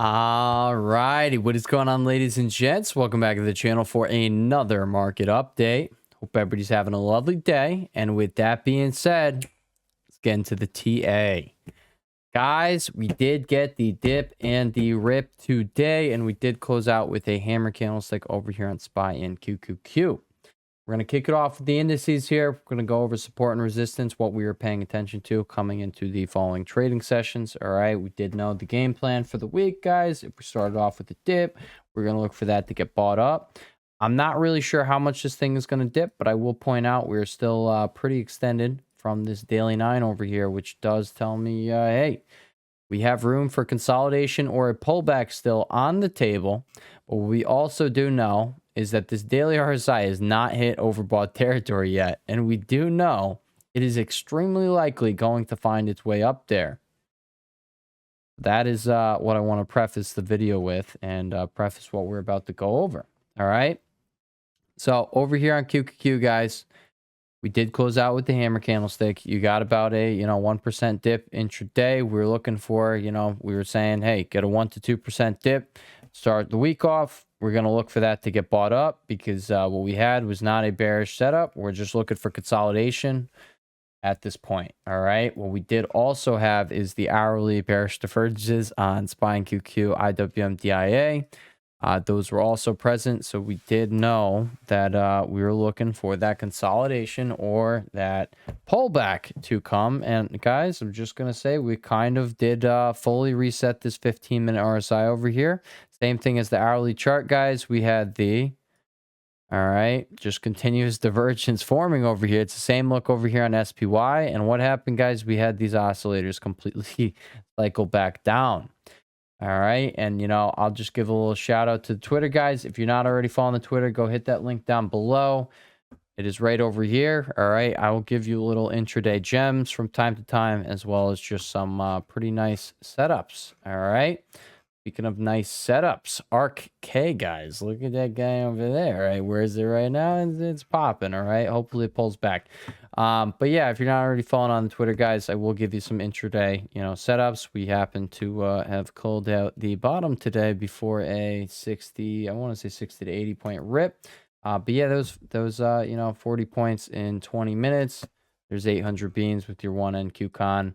All righty, what is going on, ladies and gents? Welcome back to the channel for another market update. Hope everybody's having a lovely day. And with that being said, let's get into the TA. Guys, we did get the dip and the rip today, and we did close out with a hammer candlestick over here on SPY and QQQ. We're going to kick it off with the indices here. We're going to go over support and resistance, what we were paying attention to coming into the following trading sessions. All right, we did know the game plan for the week, guys. If we started off with a dip, we're going to look for that to get bought up. I'm not really sure how much this thing is going to dip, but I will point out we're still pretty extended from this daily 9 over here, which does tell me, hey, we have room for consolidation or a pullback still on the table. But what we also do know is that this daily RSI has not hit overbought territory yet. And we do know it is extremely likely going to find its way up there. That is what I want to preface the video with and preface what we're about to go over. All right. So over here on QQQ, guys, we did close out with the hammer candlestick. You got about a 1% dip intraday. We were looking for, we were saying, hey, get a 1 to 2% dip, start the week off. We're going to look for that to get bought up because what we had was not a bearish setup. We're just looking for consolidation at this point. All right. What we did also have is the hourly bearish divergences on SPY and QQ, IWM, DIA. Those were also present. So we did know that we were looking for that consolidation or that pullback to come. And guys, I'm just going to say we kind of did fully reset this 15-minute RSI over here. Same thing as the hourly chart, guys. We had the, all right, just continuous divergence forming over here. It's the same look over here on SPY. And what happened, guys? We had these oscillators completely cycle back down. All right. And, I'll just give a little shout out to the Twitter guys. If you're not already following the Twitter, go hit that link down below. It is right over here. All right. I will give you little intraday gems from time to time, as well as just some pretty nice setups. All right. Speaking of nice setups, ARC K, guys, look at that guy over there. All right, where is it right now? It's popping. All right, hopefully it pulls back. But yeah, if you're not already following on Twitter, guys, I will give you some intraday, setups. We happen to have called out the bottom today before a 60, I want to say 60 to 80 point rip. But yeah, those 40 points in 20 minutes. There's 800 beans with your 1 NQ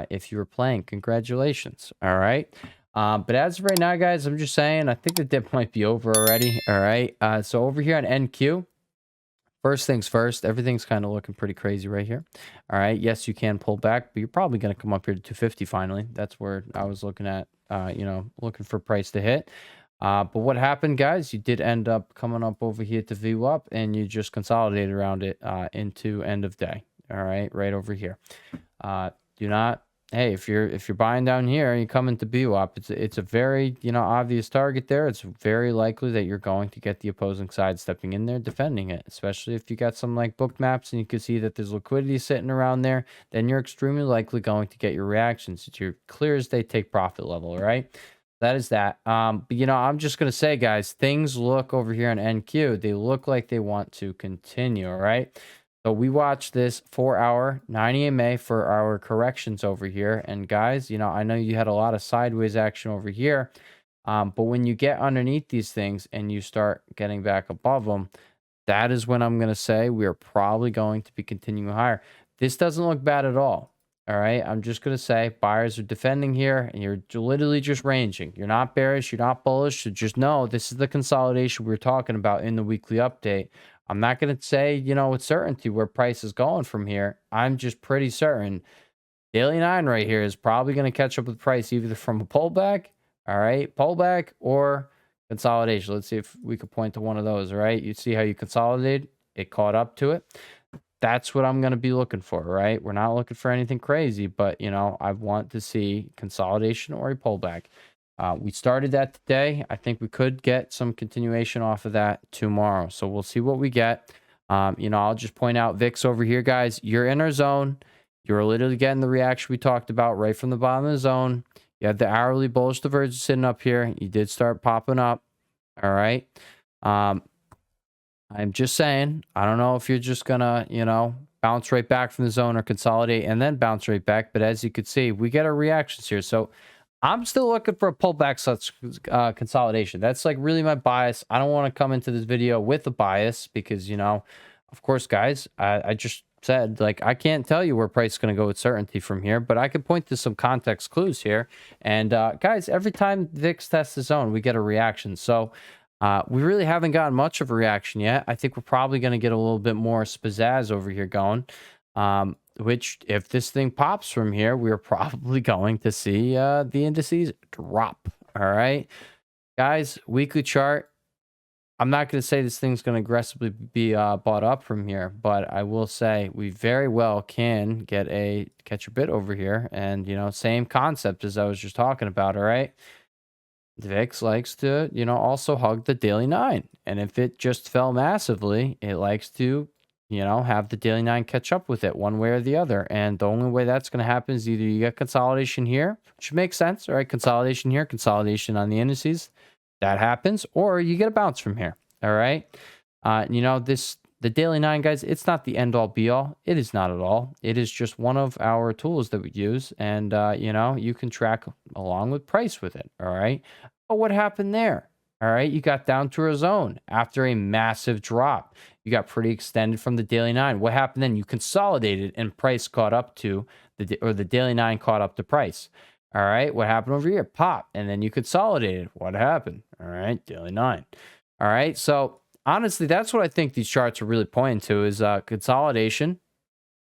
if you were playing, congratulations. All right. But as of right now, guys, I'm just saying, I think the dip might be over already. All right. So over here on NQ, first things first, everything's kind of looking pretty crazy right here. All right. Yes, you can pull back, but you're probably going to come up here to 250 finally. That's where I was looking at, looking for price to hit. But what happened, guys, you did end up coming up over here to VWAP and you just consolidated around it into end of day. All right. Right over here. Do not. Hey, if you're buying down here and you come into VWAP, it's a very obvious target there. It's very likely that you're going to get the opposing side stepping in there, defending it. Especially if you got some like book maps and you can see that there's liquidity sitting around there, then you're extremely likely going to get your reactions. It's your clear as day take profit level. All right, that is that. But I'm just gonna say, guys, things look over here on NQ. They look like they want to continue. All right. So we watched this 4-hour 9 EMA for our corrections over here. And guys, I know you had a lot of sideways action over here. But when you get underneath these things and you start getting back above them, that is when I'm going to say we are probably going to be continuing higher. This doesn't look bad at all. All right. I'm just going to say buyers are defending here and you're literally just ranging. You're not bearish. You're not bullish. So just know this is the consolidation we were talking about in the weekly update. I'm not going to say, with certainty where price is going from here. I'm just pretty certain daily 9 right here is probably going to catch up with price either from a pullback, all right, pullback or consolidation. Let's see if we could point to one of those, all right? You see how you consolidated, it caught up to it. That's what I'm going to be looking for, right? We're not looking for anything crazy, but, I want to see consolidation or a pullback. We started that today. I think we could get some continuation off of that tomorrow. So we'll see what we get. I'll just point out VIX over here, guys. You're in our zone. You're literally getting the reaction we talked about right from the bottom of the zone. You had the hourly bullish divergence sitting up here. You did start popping up. All right. I'm just saying, I don't know if you're just going to, bounce right back from the zone or consolidate and then bounce right back. But as you could see, we get our reactions here. So I'm still looking for a pullback such consolidation. That's like really my bias. I don't want to come into this video with a bias because, you know, of course, guys, I just said, like, I can't tell you where price is going to go with certainty from here, but I could point to some context clues here. And guys, every time VIX tests the zone, we get a reaction. So we really haven't gotten much of a reaction yet. I think we're probably going to get a little bit more pizzazz over here going. Which, if this thing pops from here, we're probably going to see the indices drop. All right, guys, weekly chart. I'm not going to say this thing's going to aggressively be bought up from here, but I will say we very well can catch a bit over here. And, you know, same concept as I was just talking about. All right. The VIX likes to, you know, also hug the daily 9. And if it just fell massively, it likes to, you know, have the daily 9 catch up with it one way or the other. And the only way that's going to happen is either you get consolidation here, which makes sense, all right? Consolidation here, consolidation on the indices, that happens, or you get a bounce from here, all right? You know, the daily 9, guys, it's not the end all be all. It is not at all. It is just one of our tools that we use. And, you know, you can track along with price with it, all right? But what happened there? All right, you got down to a zone after a massive drop. You got pretty extended from the daily 9. What happened then? You consolidated and price caught up to the daily 9 caught up to price. All right, what happened over here? Pop, and then you consolidated. What happened? All right, daily 9. All right, so honestly, that's what I think these charts are really pointing to is consolidation,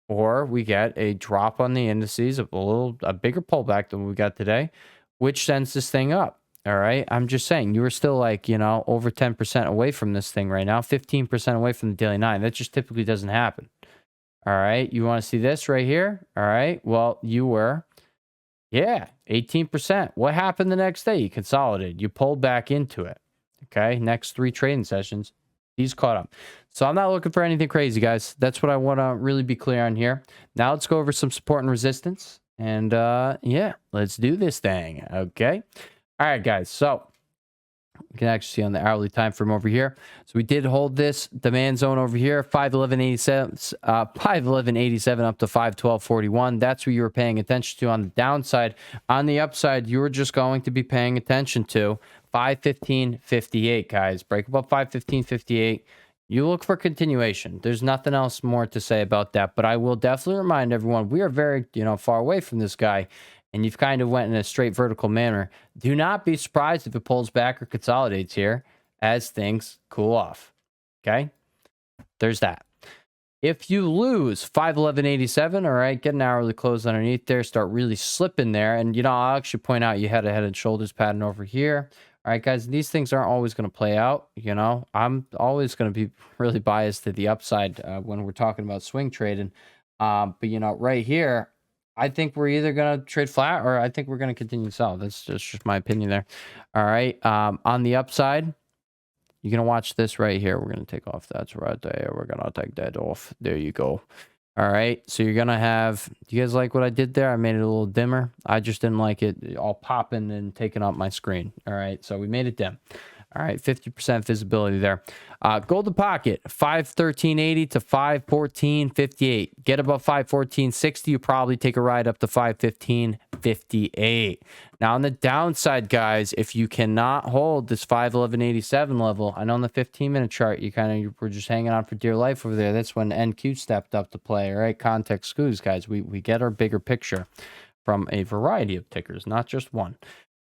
or we get a drop on the indices, a bigger pullback than we got today, which sends this thing up. All right. I'm just saying you were still like, you know, over 10% away from this thing right now, 15% away from the daily 9. That just typically doesn't happen. All right. You want to see this right here? All right. Well, you were, 18%. What happened the next day? You consolidated. You pulled back into it. Okay. Next 3 trading sessions, he's caught up. So I'm not looking for anything crazy, guys. That's what I want to really be clear on here. Now let's go over some support and resistance. And let's do this thing. Okay. All right, guys. So you can actually see on the hourly time frame over here. So we did hold this demand zone over here, 511.87, 511.87 up to 512.41. That's what you were paying attention to on the downside. On the upside, you were just going to be paying attention to 515.58, guys. Break above 515.58. You look for continuation. There's nothing else more to say about that, but I will definitely remind everyone we are very, far away from this guy. And you've kind of went in a straight vertical manner. Do not be surprised if it pulls back or consolidates here as things cool off. Okay? There's that. If you lose 511.87, all right, get an hourly close underneath there, start really slipping there. And, I'll actually point out you had a head and shoulders pattern over here. All right, guys, these things aren't always going to play out. I'm always going to be really biased to the upside when we're talking about swing trading. But, right here, I think we're either going to trade flat or I think we're going to continue to sell. That's just my opinion there. All right. On the upside, you're going to watch this right here. We're going to take off that right there. We're going to take that off. There you go. All right. So you're going to have, do you guys like what I did there? I made it a little dimmer. I just didn't like it all popping and taking up my screen. All right. So we made it dim. All right, 50% visibility there. Golden pocket, 513.80 to 514.58. Get above 514.60, you probably take a ride up to 515.58. Now on the downside, guys, if you cannot hold this 511.87 level, I know on the 15-minute chart you were just hanging on for dear life over there. That's when NQ stepped up to play. All right, context clues, guys. We get our bigger picture from a variety of tickers, not just one.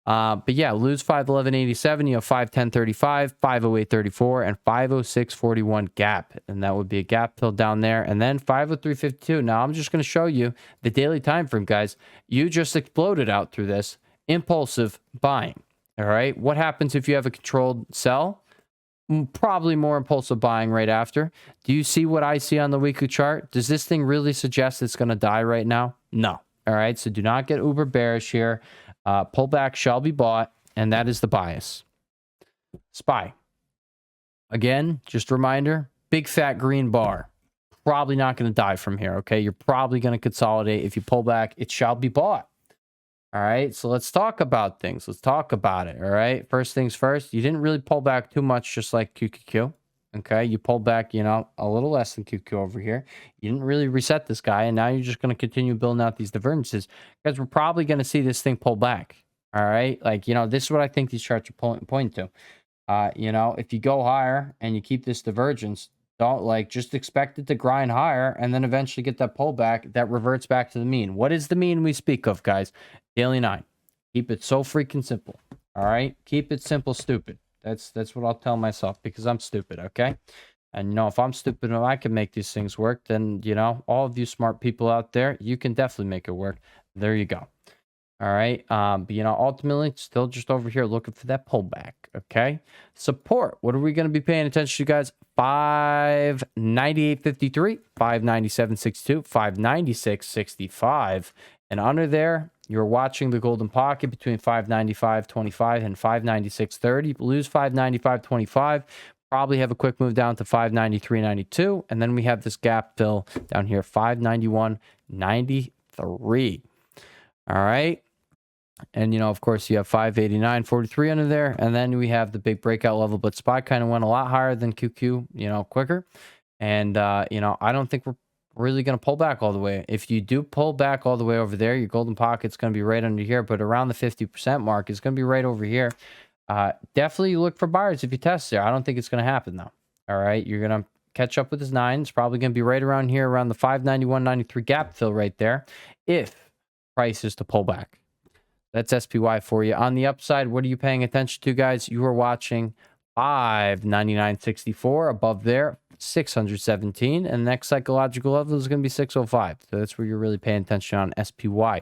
But yeah, lose 511.87, you have 510.35, 508.34, and 506.41 gap. And that would be a gap fill down there. And then 503.52. Now I'm just going to show you the daily time frame, guys. You just exploded out through this impulsive buying. All right. What happens if you have a controlled sell? Probably more impulsive buying right after. Do you see what I see on the weekly chart? Does this thing really suggest it's going to die right now? No. All right. So do not get uber bearish here. Pullback shall be bought, and that is the bias. SPY. Again, just a reminder, big fat green bar. Probably not going to die from here, okay? You're probably going to consolidate. If you pull back, it shall be bought. All right, so let's talk about things. Let's talk about it, all right? First things first, you didn't really pull back too much, just like QQQ. Okay, you pulled back, a little less than QQ over here. You didn't really reset this guy, and now you're just going to continue building out these divergences because we're probably going to see this thing pull back. All right. Like, this is what I think these charts are pointing to. If you go higher and you keep this divergence, don't just expect it to grind higher and then eventually get that pullback that reverts back to the mean. What is the mean we speak of, guys? Daily 9. Keep it so freaking simple. All right? Keep it simple, stupid. That's what I'll tell myself because I'm stupid, okay? And if I'm stupid and I can make these things work, then all of you smart people out there, you can definitely make it work. There you go. All right. But ultimately, still just over here looking for that pullback. Okay. Support. What are we going to be paying attention to, guys? 598.53, 597.62, 596.65. And under there, you're watching the golden pocket between 595.25 and 596.30. Lose 595.25. Probably have a quick move down to 593.92. And then we have this gap fill down here, 591.93. All right. And, of course, you have 589.43 under there. And then we have the big breakout level. But SPY kind of went a lot higher than QQ, quicker. And, I don't think we're really going to pull back all the way. If you do pull back all the way over there, your golden pocket's going to be right under here. But around the 50% mark, it's going to be right over here. Definitely look for buyers if you test there. I don't think it's going to happen, though. All right. You're going to catch up with this 9. It's probably going to be right around here, around the 591.93 gap fill right there. If price is to pull back. That's SPY for you. On the upside, what are you paying attention to, guys? You are watching 599.64 above there, 617, and the next psychological level is going to be 605. So that's where you're really paying attention on SPY.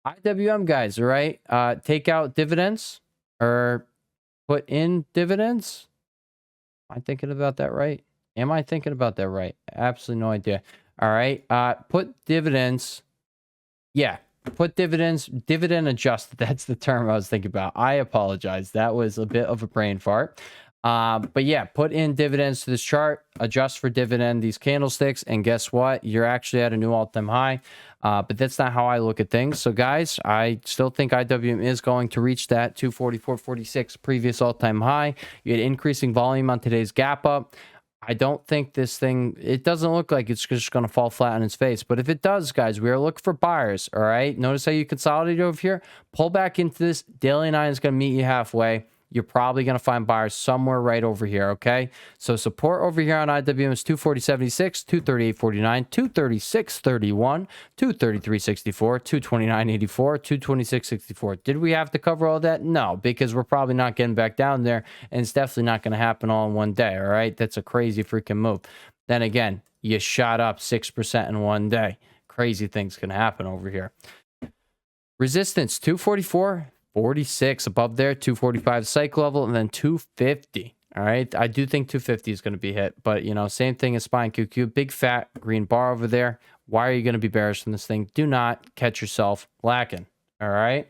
IWM, guys, all right? Take out dividends or put in dividends. Am I thinking about that right? Absolutely no idea. All right. Put dividends. Yeah. Put dividends, dividend adjusted. That's the term I was thinking about. I apologize. That was a bit of a brain fart. But yeah, put in dividends to this chart, adjust for dividend, these candlesticks, and guess what? You're actually at a new all-time high. But that's not how I look at things. So guys, I still think IWM is going to reach that 244.46 previous all-time high. You had increasing volume on today's gap up. I don't think this thing, it doesn't look like it's just going to fall flat on its face. But if it does, guys, we are looking for buyers, all right? Notice how you consolidate over here. Pull back into this. Daily 9 is going to meet you halfway. You're probably going to find buyers somewhere right over here, okay? So support over here on IWM is 240.76, 238.49, 236.31, 233.64, 229.84, 226.64. Did we have to cover all that? No, because we're probably not getting back down there, and it's definitely not going to happen all in one day, all right? That's a crazy freaking move. Then again, you shot up 6% in one day. Crazy things can happen over here. Resistance, 244.46 above there, 245 psych level, and then 250. All right. I do think 250 is going to be hit, but same thing as SPY and QQ. Big fat green bar over there. Why are you going to be bearish on this thing? Do not catch yourself lacking. All right.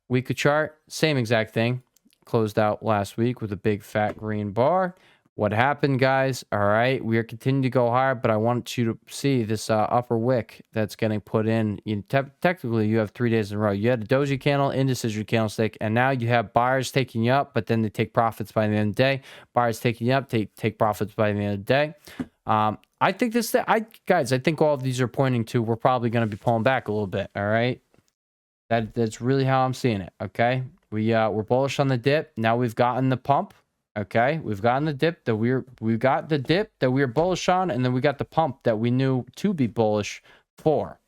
Weekly chart, same exact thing. Closed out last week with a big fat green bar. What happened, guys? All right, we are continuing to go higher, but I want you to see this upper wick that's getting put in. Technically, you have 3 days in a row. You had a doji candle, indecision candlestick, and now you have buyers taking you up, but then they take profits by the end of the day. Buyers taking you up, take profits by the end of the day. I think guys, I think all of these are pointing to we're probably going to be pulling back a little bit. All right, that's really how I'm seeing it. Okay, we're bullish on the dip. Now we've gotten the pump. Okay, we've gotten the dip that we got the dip that we were bullish on, and then we got the pump that we knew to be bullish for.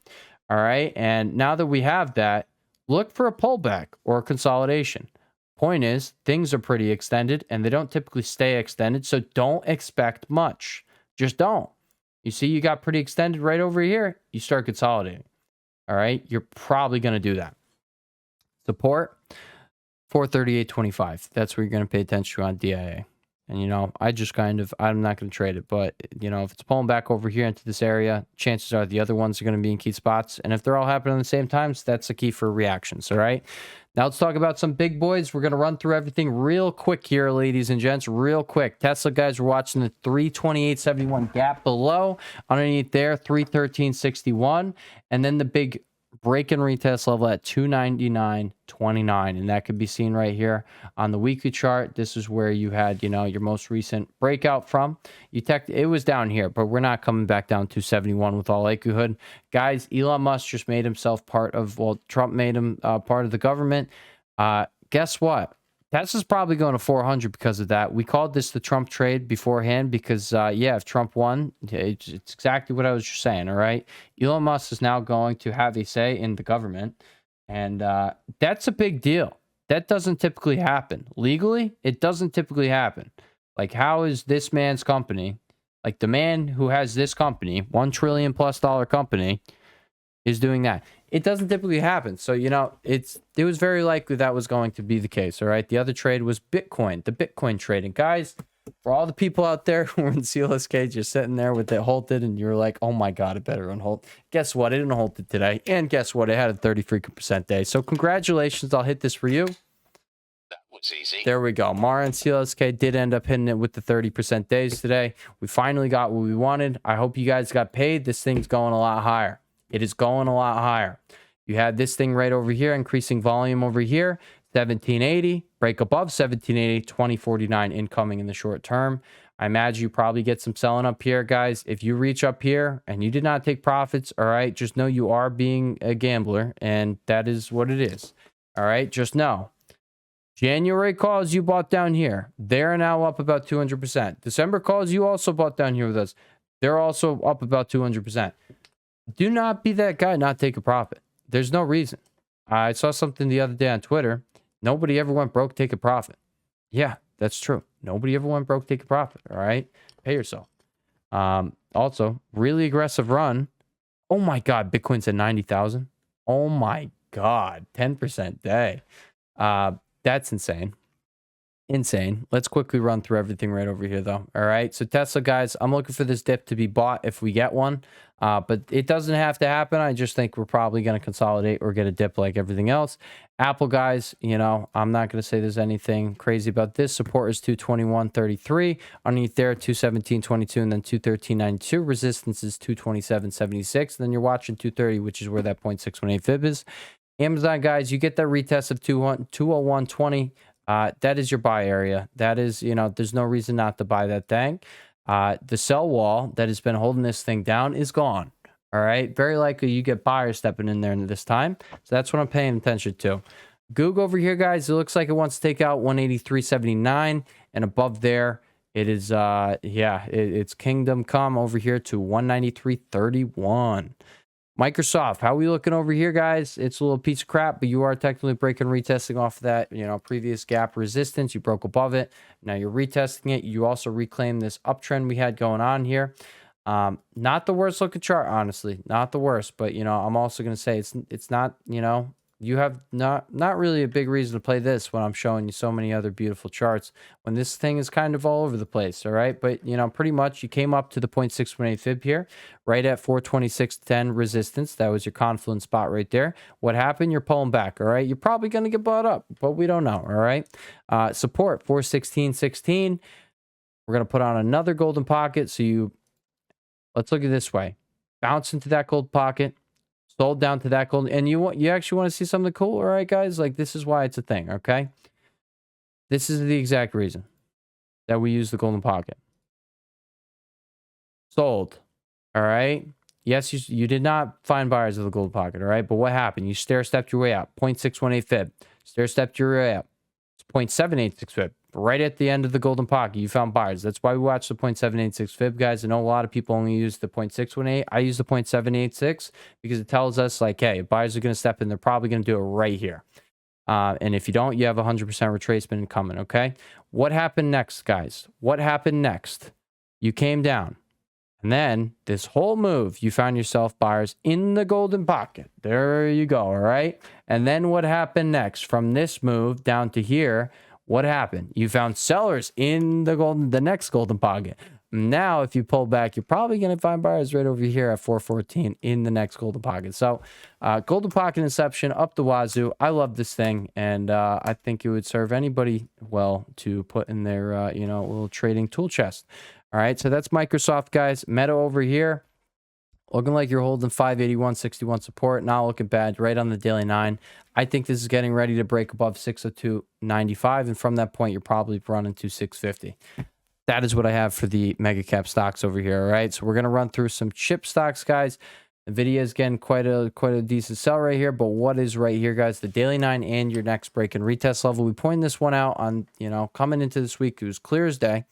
All right, and now that we have that, look for a pullback or a consolidation. Point is, things are pretty extended, and they don't typically stay extended, so don't expect much. Just don't. You see, you got pretty extended right over here. You start consolidating. All right, you're probably going to do that. Support. 438.25. That's where you're going to pay attention to on DIA. And, I'm not going to trade it. But, if it's pulling back over here into this area, chances are the other ones are going to be in key spots. And if they're all happening at the same times, that's the key for reactions. All right. Now let's talk about some big boys. We're going to run through everything real quick here, ladies and gents. Real quick. Tesla, guys, we're watching the 328.71 gap below. Underneath there, 313.61. And then the big break and retest level at 299.29, and that could be seen right here on the weekly chart. This is where you had your most recent breakout from. It was down here, but we're not coming back down to 71 with all likelihood. Guys, Elon Musk just made himself Trump made him part of the government. Guess what? Tesla's probably going to 400 because of that. We called this the Trump trade beforehand because, yeah, if Trump won, it's exactly what I was just saying, all right? Elon Musk is now going to have a say in the government, and that's a big deal. That doesn't typically happen. Legally, it doesn't typically happen. Like, how is this man's company, like the man who has this company, $1 trillion+ company, is doing that? It doesn't typically happen. So, it was very likely that was going to be the case. All right. The other trade was Bitcoin, the Bitcoin trade. And guys, for all the people out there who are in CLSK just sitting there with it halted and you're like, oh my God, it better unhold. Guess what? It didn't hold it today. And guess what? It had a 33% day. So congratulations. I'll hit this for you. That was easy. There we go. Mara and CLSK did end up hitting it with the 30% days today. We finally got what we wanted. I hope you guys got paid. This thing's going a lot higher. It is going a lot higher. You had this thing right over here, increasing volume over here, 1780, break above 1780, 2049 incoming in the short term. I imagine you probably get some selling up here, guys. If you reach up here and you did not take profits, all right, just know you are being a gambler, and that is what it is. All right, just know. January calls you bought down here. They're now up about 200%. December calls you also bought down here with us. They're also up about 200%. Do not be that guy, not take a profit. There's no reason. I saw something the other day on Twitter. Nobody ever went broke, take a profit. Yeah, that's true. Nobody ever went broke, take a profit. All right. Pay yourself. Also, really aggressive run. Oh my God. Bitcoin's at 90,000. Oh my God. 10% day. That's insane. Insane. Let's quickly run through everything right over here, though. All right. So Tesla, guys, I'm looking for this dip to be bought if we get one. But it doesn't have to happen. I just think we're probably going to consolidate or get a dip like everything else. Apple, guys, I'm not going to say there's anything crazy about this. Support is 221.33. Underneath there, 217.22, and then 213.92. Resistance is 227.76. Then you're watching 230, which is where that 0.618 fib is. Amazon, guys, you get that retest of 201.20. That is your buy area. That is, there's no reason not to buy that thing. The sell wall that has been holding this thing down is gone. All right. Very likely you get buyers stepping in there this time. So that's what I'm paying attention to. Goog over here, guys, it looks like it wants to take out 183.79, and above there it is, it's Kingdom Come over here to 193.31. Microsoft, how are we looking over here, guys? It's a little piece of crap, but you are technically breaking, retesting off of that, previous gap resistance. You broke above it. Now you're retesting it. You also reclaim this uptrend we had going on here. Not the worst looking chart, honestly. Not the worst, but, I'm also going to say it's not, you have not really a big reason to play this when I'm showing you so many other beautiful charts when this thing is kind of all over the place. All right. But, pretty much you came up to the 0.618 fib here, right at 426.10 resistance. That was your confluence spot right there. What happened? You're pulling back. All right. You're probably going to get bought up, but we don't know. All right. Support 416.16. We're going to put on another golden pocket. So let's look at it this way. Bounce into that gold pocket. Sold down to that gold, and you actually want to see something cool, all right, guys? Like, this is why it's a thing, okay? This is the exact reason that we use the golden pocket. Sold, all right? Yes, you did not find buyers of the golden pocket, all right? But what happened? You stair-stepped your way up, 0.618 fib. Stair-stepped your way up. It's 0.786 fib. Right at the end of the golden pocket, you found buyers. That's why we watched the 0.786 fib, guys. I know a lot of people only use the 0.618. I use the 0.786 because it tells us, like, hey, if buyers are going to step in, they're probably going to do it right here. And if you don't, you have 100% retracement coming, okay? What happened next, guys? What happened next? You came down. And then this whole move, you found yourself buyers in the golden pocket. There you go, all right? And then what happened next? From this move down to here, what happened? You found sellers in the next golden pocket. Now, if you pull back, you're probably going to find buyers right over here at 414 in the next golden pocket. So, golden pocket inception up the wazoo. I love this thing, and I think it would serve anybody well to put in their little trading tool chest. All right, so that's Microsoft, guys. Meta over here. Looking like you're holding 581.61 support. Not looking bad. Right on the daily 9. I think this is getting ready to break above 602.95. And from that point, you're probably running to 650. That is what I have for the mega cap stocks over here. All right. So we're going to run through some chip stocks, guys. NVIDIA is getting quite a decent sell right here, but what is right here, guys? The daily 9 and your next break and retest level. We pointed this one out on, coming into this week. It was clear as day.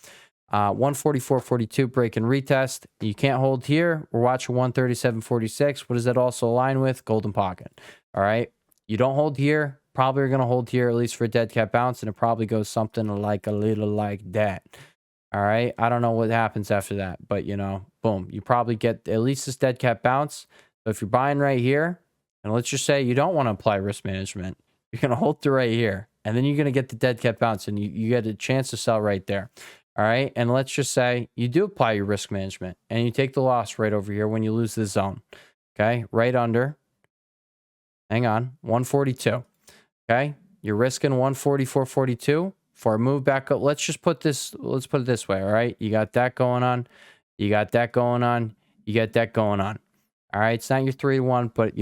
144.42 break and retest. You can't hold here. We're watching 137.46. What does that also align with? Golden pocket. All right. You don't hold here. Probably are going to hold here, at least for a dead cat bounce, and it probably goes something like a little like that. All right. I don't know what happens after that, but boom, you probably get at least this dead cat bounce. So if you're buying right here, and let's just say you don't want to apply risk management, you're going to hold to right here, and then you're going to get the dead cat bounce, and you get a chance to sell right there. All right. And let's just say you do apply your risk management and you take the loss right over here when you lose the zone. Okay. Right under, hang on, 142. Okay. You're risking 144.42. For a move back up, let's put it this way, all right? You got that going on. You got that going on. You got that going on. All right, it's not your 3-1, but,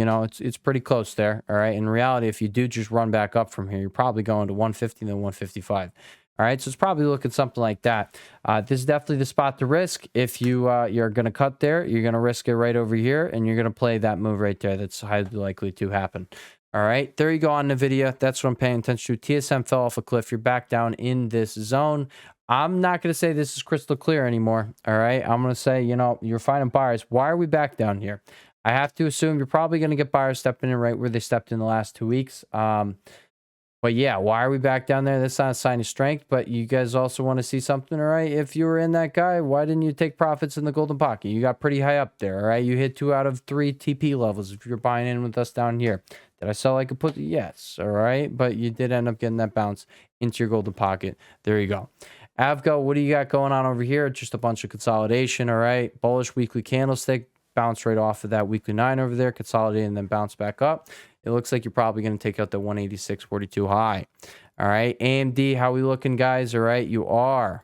it's pretty close there, all right? In reality, if you do just run back up from here, you're probably going to 150 and then 155. All right, so it's probably looking something like that. This is definitely the spot to risk. If you're going to cut there, you're going to risk it right over here, and you're going to play that move right there. That's highly likely to happen. All right, there you go on NVIDIA. That's what I'm paying attention to. TSM fell off a cliff. You're back down in this zone. I'm not going to say this is crystal clear anymore. All right, I'm going to say, you're finding buyers. Why are we back down here? I have to assume you're probably going to get buyers stepping in right where they stepped in the last 2 weeks. But yeah, why are we back down there? That's not a sign of strength, but you guys also want to see something, all right? If you were in that guy, why didn't you take profits in the golden pocket? You got pretty high up there, all right? You hit 2 out of 3 TP levels if you're buying in with us down here. Did I sell like a put? Yes, all right? But you did end up getting that bounce into your golden pocket. There you go. Avgo, what do you got going on over here? Just a bunch of consolidation, all right? Bullish weekly candlestick, bounce right off of that weekly 9 over there, consolidate and then bounce back up. It looks like you're probably going to take out the 186.42 high. All right. AMD, how we looking, guys? All right. You are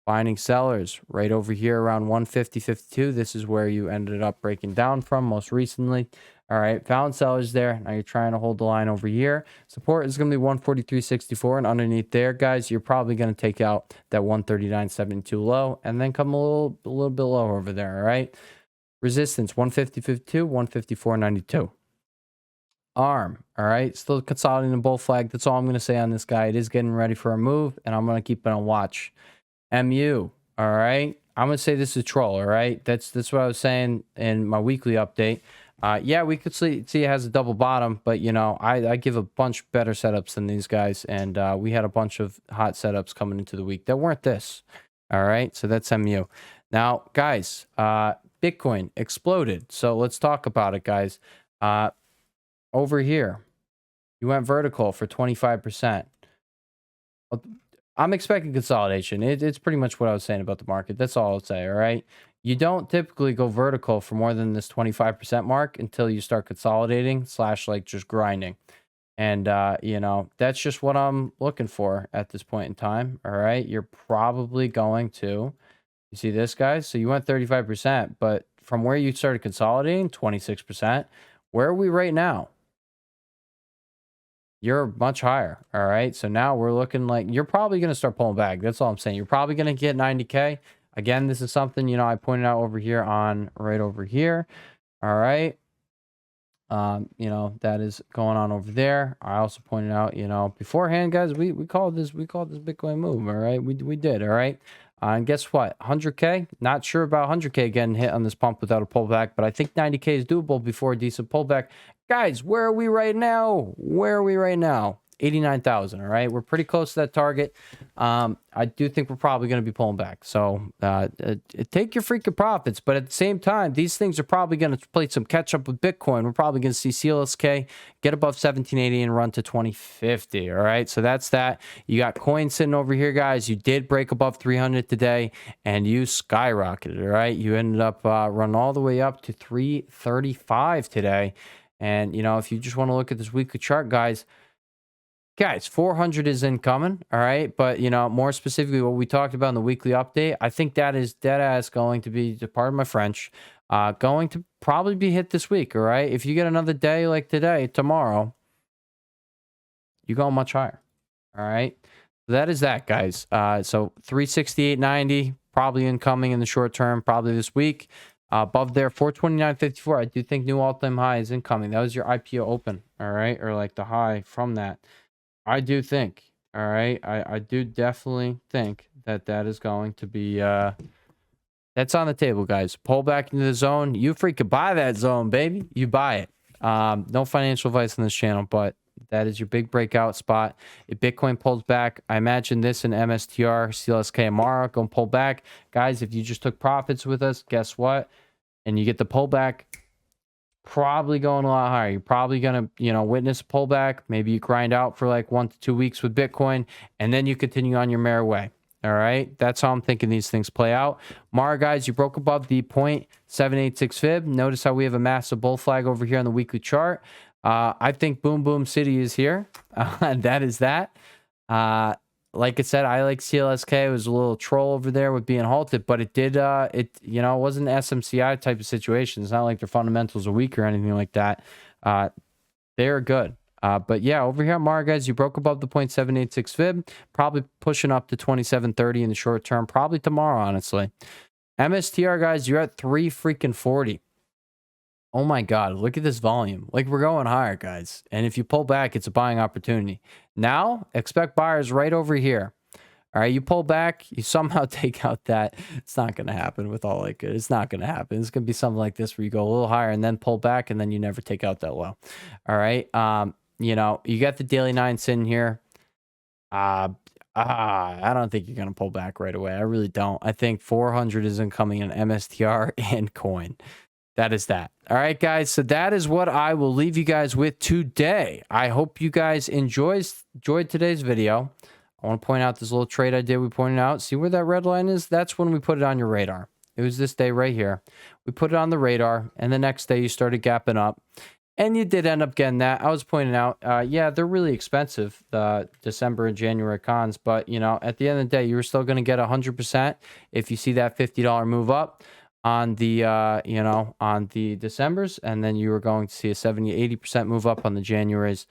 finding sellers right over here around 150.52. This is where you ended up breaking down from most recently. All right. Found sellers there. Now you're trying to hold the line over here. Support is going to be 143.64. And underneath there, guys, you're probably going to take out that 139.72 low and then come a little bit lower over there. All right. Resistance 150.52, 154.92. ARM, all right, still consolidating the bull flag. That's all I'm going to say on this guy. It is getting ready for a move, and I'm going to keep it on watch. MU, all right, I'm going to say this is a troll, all right. That's what I was saying in my weekly update. Yeah, we could see it has a double bottom, but I give a bunch better setups than these guys, and we had a bunch of hot setups coming into the week that weren't this. All right, so that's MU. Now, guys, Bitcoin exploded, so let's talk about it, guys. Over here, you went vertical for 25%. I'm expecting consolidation. It's pretty much what I was saying about the market. That's all I'll say, all right? You don't typically go vertical for more than this 25% mark until you start consolidating / like just grinding. And, that's just what I'm looking for at this point in time, all right? You're probably going to, you see this, guys? So you went 35%, but from where you started consolidating, 26%, where are we right now? You're much higher. All right. So now we're looking like you're probably going to start pulling back. That's all I'm saying. You're probably going to get 90K. Again, this is something, I pointed out over here right over here. All right. That is going on over there. I also pointed out, beforehand, guys, we called this Bitcoin move. All right. We did. All right. And guess what? 100K. Not sure about 100K getting hit on this pump without a pullback, but I think 90K is doable before a decent pullback. Guys, where are we right now? 89,000. All right. We're pretty close to that target. I do think we're probably going to be pulling back. So take your freaking profits. But at the same time, these things are probably going to play some catch up with Bitcoin. We're probably going to see CLSK get above 1780 and run to 2050. All right. So that's that. You got coins sitting over here, guys. You did break above 300 today and you skyrocketed. All right. You ended up running all the way up to 335 today. And, if you just want to look at this weekly chart, guys, 400 is incoming, all right? But, more specifically, what we talked about in the weekly update, I think that is deadass going to be, pardon my French, going to probably be hit this week, all right? If you get another day like today, tomorrow, you go much higher, all right? That is that, guys. So 368.90, probably incoming in the short term, probably this week. Above there, 429.54. I do think new all-time high is incoming. That was your IPO open, all right? Or like the high from that. I do think, all right? I do definitely think that that is going to be, that's on the table, guys. Pull back into the zone. You freaking buy that zone, baby. You buy it. No financial advice on this channel, but that is your big breakout spot. If Bitcoin pulls back, I imagine this in MSTR, CLSK, and Mara going to pull back. Guys, if you just took profits with us, guess what? And you get the pullback, probably going a lot higher. You're probably going to, witness a pullback. Maybe you grind out for like 1 to 2 weeks with Bitcoin, and then you continue on your merry way. All right. That's how I'm thinking these things play out. Mara, guys, you broke above the 0.786 fib. Notice how we have a massive bull flag over here on the weekly chart. I think Boom Boom City is here. And that is that. Like I said, I like CLSK. It was a little troll over there with being halted, but it did, it wasn't an SMCI type of situation. It's not like their fundamentals are weak or anything like that. They're good. But yeah, over here at Mara, guys, you broke above the 0.786 fib, probably pushing up to 27.30 in the short term, probably tomorrow, honestly. MSTR, guys, you're at 340. Oh my God, look at this volume. Like, we're going higher, guys. And if you pull back, it's a buying opportunity. Now, expect buyers right over here. All right, you pull back, you somehow take out that. It's not going to happen with all like it. It's not going to happen. It's going to be something like this where you go a little higher and then pull back, and then you never take out that low. All right. You got the daily 9 sitting here. I don't think you're going to pull back right away. I really don't. I think 400 is incoming in MSTR and coin. That is that. All right, guys. So that is what I will leave you guys with today. I hope you guys enjoyed today's video. I want to point out this little trade I did. We pointed out. See where that red line is? That's when we put it on your radar. It was this day right here. We put it on the radar, and the next day you started gapping up. And you did end up getting that. I was pointing out, yeah, they're really expensive, the December and January cons. But, at the end of the day, you were still going to get 100% if you see that $50 move up on the, on the Decembers. And then you were going to see a 70-80% move up on the Januaries.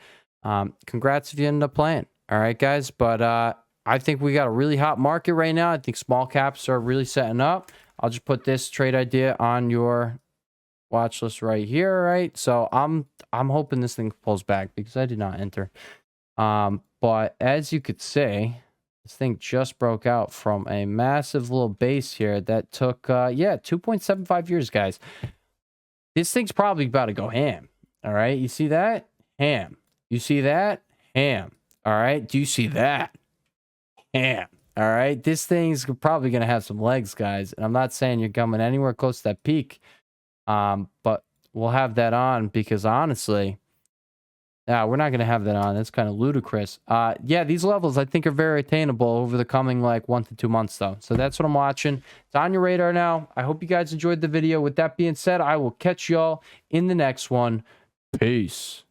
Congrats if you ended up playing. All right, guys. But I think we got a really hot market right now. I think small caps are really setting up. I'll just put this trade idea on your watch list right here, right? So I'm hoping this thing pulls back because I did not enter. But as you could see, this thing just broke out from a massive little base here that took 2.75 years, guys. This thing's probably about to go ham. All right, you see that? Ham. You see that? Ham. All right, do you see that? Ham. All right, this thing's probably gonna have some legs, guys. And I'm not saying you're coming anywhere close to that peak. But we'll have that on because honestly, we're not going to have that on. That's kind of ludicrous. Yeah, these levels I think are very attainable over the coming like 1 to 2 months though. So that's what I'm watching. It's on your radar now. I hope you guys enjoyed the video. With that being said, I will catch y'all in the next one. Peace.